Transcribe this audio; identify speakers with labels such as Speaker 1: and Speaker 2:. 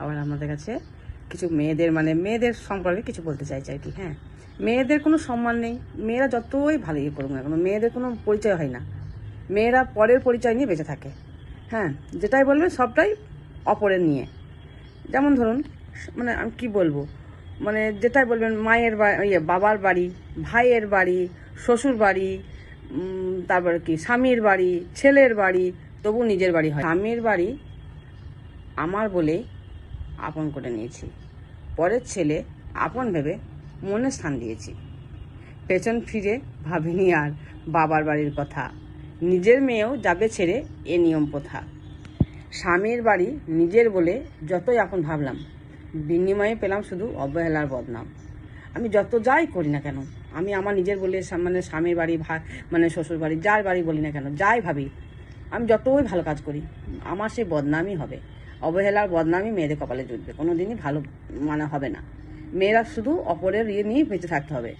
Speaker 1: আবার আমাদের কাছে কিছু মেয়েদের সম্পর্কে কিছু বলতে চাইছি আর কি। হ্যাঁ, মেয়েদের কোনো সম্মান নেই। মেয়েরা যতই ভালো ইয়ে করুক না কেন, মেয়েদের কোনো পরিচয় হয় না। মেয়েরা পরের পরিচয় নিয়ে বেঁচে থাকে। হ্যাঁ, যেটাই বলবে সবটাই অপরের নিয়ে। যেমন ধরুন, আমি কি বলবো, যেটাই বলবেন, মায়ের বাবার বাড়ি, ভাইয়ের বাড়ি, শ্বশুর বাড়ি, তারপরে কি স্বামীর বাড়ি, ছেলের বাড়ি, তবু নিজের বাড়ি হয়। স্বামীর বাড়ি আমার বলে আপন করে নিয়েছি, পরের ছেলে আপন ভেবে মনে স্থান দিয়েছি। পেছন ফিরে ভাবিনি আর বাবার বাড়ির কথা, নিজের মেয়েও যাবে ছেড়ে এ নিয়ম প্রথা। স্বামীর বাড়ি নিজের বলে যতই আপন ভাবলাম, বিনিময়ে পেলাম শুধু অবহেলার বদনাম। আমি যত যাই করি না কেন, আমি আমার নিজের বলে স্বামীর বাড়ি, শ্বশুর বাড়ি, যার বাড়ি বলি না কেন, যাই ভাবি, আমি যতই ভালো কাজ করি, আমার সেই বদনামই হবে। অবহেলার বদনামই মেয়েদের কপালে জুটবে, কোনো দিনই ভালো হবে না। মেয়েরা শুধু অপরের ইয়ে নিয়েই বেঁচে থাকতে হবে।